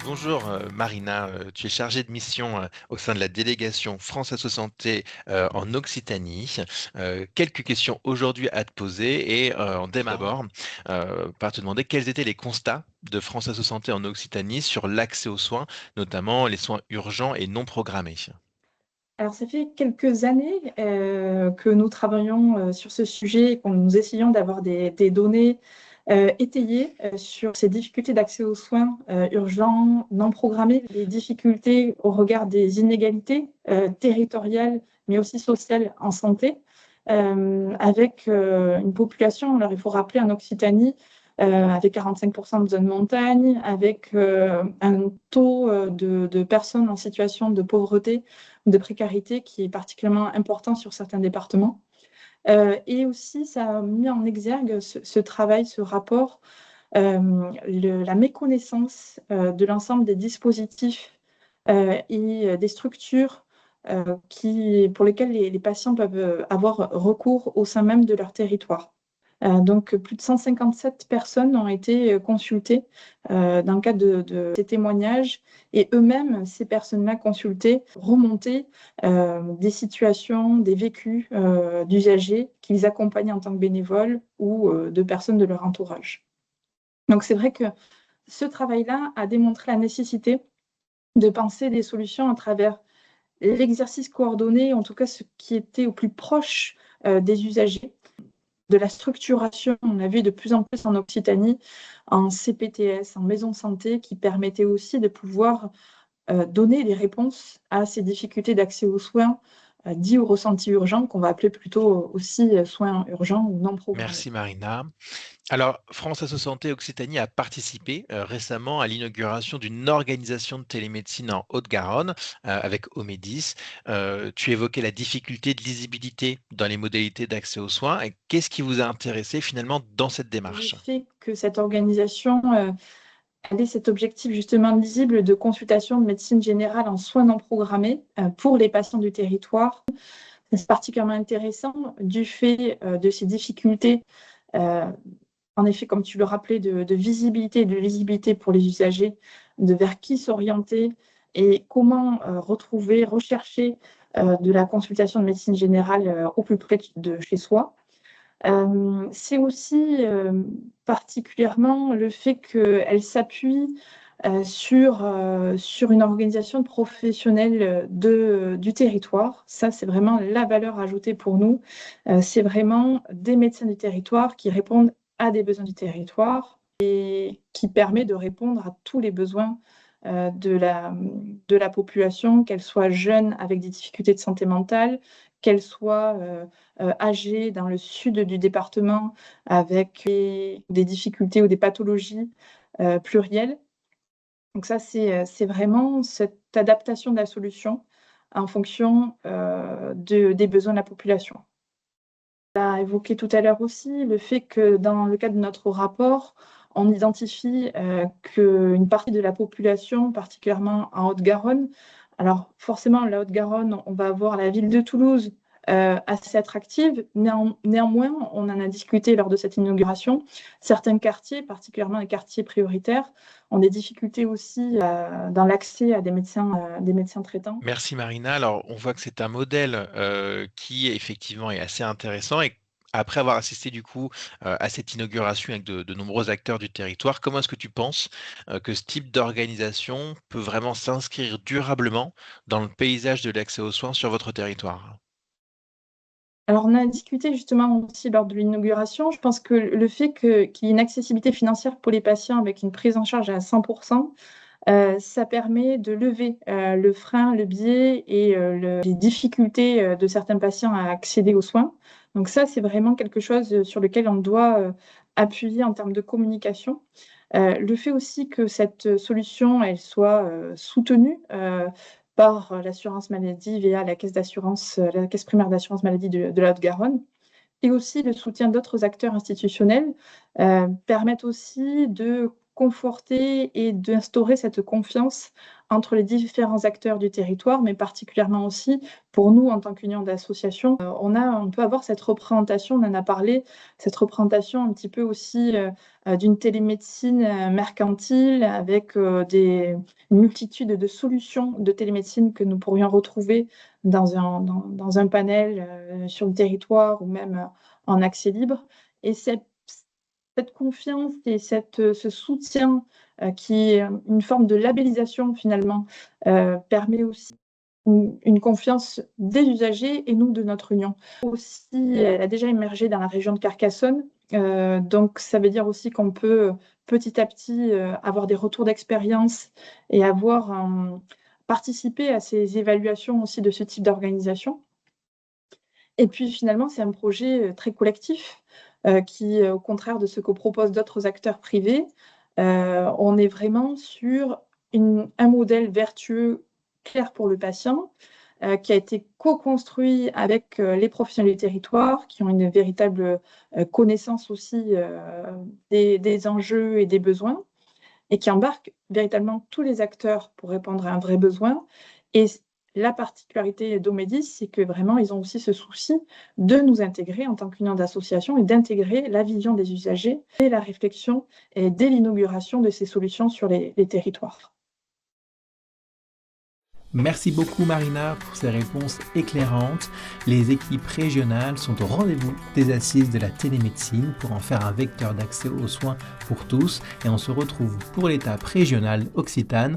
Bonjour Marina, tu es chargée de mission au sein de la délégation France Asso Santé en Occitanie. Quelques questions aujourd'hui à te poser et on démarre d'abord par te demander quels étaient les constats de France Asso Santé en Occitanie sur l'accès aux soins, notamment les soins urgents et non programmés. Alors, ça fait quelques années que nous travaillons sur ce sujet et que nous essayons d'avoir des données étayées sur ces difficultés d'accès aux soins urgents, non programmés, les difficultés au regard des inégalités territoriales, mais aussi sociales en santé, avec une population, alors il faut rappeler en Occitanie, avec 45% de zone montagne, avec un taux de personnes en situation de pauvreté, de précarité qui est particulièrement important sur certains départements. Et aussi, ça a mis en exergue ce travail, ce rapport, la méconnaissance de l'ensemble des dispositifs et des structures pour lesquelles les patients peuvent avoir recours au sein même de leur territoire. Donc, plus de 157 personnes ont été consultées dans le cadre de ces témoignages et eux-mêmes, ces personnes-là consultées, remontaient des situations, des vécus d'usagers qu'ils accompagnent en tant que bénévoles ou de personnes de leur entourage. Donc, c'est vrai que ce travail-là a démontré la nécessité de penser des solutions à travers l'exercice coordonné, en tout cas ce qui était au plus proche des usagers, de la structuration, on a vu de plus en plus en Occitanie, en CPTS, en maison de santé, qui permettait aussi de pouvoir donner des réponses à ces difficultés d'accès aux soins dits ou ressentis urgents, qu'on va appeler plutôt aussi soins urgents ou non programmés. Merci Marina. Alors, France Asso Santé Occitanie a participé récemment à l'inauguration d'une organisation de télémédecine en Haute-Garonne avec Omedis. Tu évoquais la difficulté de lisibilité dans les modalités d'accès aux soins. Et qu'est-ce qui vous a intéressé finalement dans cette Le démarche? fait que cette organisation avait cet objectif justement visible de consultation de médecine générale en soins non programmés pour les patients du territoire, c'est particulièrement intéressant du fait de ces difficultés, euh, en effet, comme tu le rappelais, de visibilité et de lisibilité pour les usagers, de vers qui s'orienter et comment retrouver, rechercher de la consultation de médecine générale au plus près de chez soi. C'est aussi particulièrement le fait qu'elle s'appuie sur une organisation de professionnels du territoire. Ça, c'est vraiment la valeur ajoutée pour nous. C'est vraiment des médecins du territoire qui répondent à des besoins du territoire et qui permet de répondre à tous les besoins de la population, qu'elle soit jeune avec des difficultés de santé mentale, qu'elle soit âgée dans le sud du département avec des difficultés ou des pathologies plurielles. Donc ça, c'est vraiment cette adaptation de la solution en fonction des besoins de la population. On a évoqué tout à l'heure aussi le fait que dans le cadre de notre rapport, on identifie qu'une partie de la population, particulièrement en Haute-Garonne, alors forcément, la Haute-Garonne, on va avoir la ville de Toulouse assez attractive. Néanmoins, on en a discuté lors de cette inauguration. Certains quartiers, particulièrement les quartiers prioritaires, ont des difficultés aussi dans l'accès à des médecins traitants. Merci Marina. Alors, on voit que c'est un modèle qui effectivement est assez intéressant et après avoir assisté du coup à cette inauguration avec de nombreux acteurs du territoire, comment est-ce que tu penses que ce type d'organisation peut vraiment s'inscrire durablement dans le paysage de l'accès aux soins sur votre territoire? Alors, on a discuté justement aussi lors de l'inauguration. Je pense que le fait qu'il y ait une accessibilité financière pour les patients avec une prise en charge à 100%, ça permet de lever le frein, le biais et les difficultés de certains patients à accéder aux soins. Donc ça, c'est vraiment quelque chose sur lequel on doit appuyer en termes de communication. Le fait aussi que cette solution, elle soit soutenue par l'assurance maladie via la la caisse primaire d'assurance maladie de la Haute-Garonne, et aussi le soutien d'autres acteurs institutionnels permettent aussi de conforter et d'instaurer cette confiance entre les différents acteurs du territoire, mais particulièrement aussi pour nous en tant qu'union d'associations. On peut avoir cette représentation, on en a parlé, cette représentation un petit peu aussi d'une télémédecine mercantile avec une multitude de solutions de télémédecine que nous pourrions retrouver dans un panel sur le territoire ou même en accès libre. Et cette confiance et ce soutien qui est une forme de labellisation finalement permet aussi une confiance des usagers et nous de notre union. Aussi, elle a déjà émergé dans la région de Carcassonne. Donc, ça veut dire aussi qu'on peut petit à petit avoir des retours d'expérience et participer à ces évaluations aussi de ce type d'organisation. Et puis finalement, c'est un projet très collectif qui, au contraire de ce que proposent d'autres acteurs privés, on est vraiment sur un modèle vertueux clair pour le patient, qui a été co-construit avec les professionnels du territoire, qui ont une véritable connaissance aussi des enjeux et des besoins, et qui embarque véritablement tous les acteurs pour répondre à un vrai besoin. Et la particularité d'Omedis, c'est que vraiment, ils ont aussi ce souci de nous intégrer en tant qu'union d'association et d'intégrer la vision des usagers et la réflexion et dès l'inauguration de ces solutions sur les territoires. Merci beaucoup Marina pour ces réponses éclairantes. Les équipes régionales sont au rendez-vous des assises de la télémédecine pour en faire un vecteur d'accès aux soins pour tous et on se retrouve pour l'étape régionale Occitane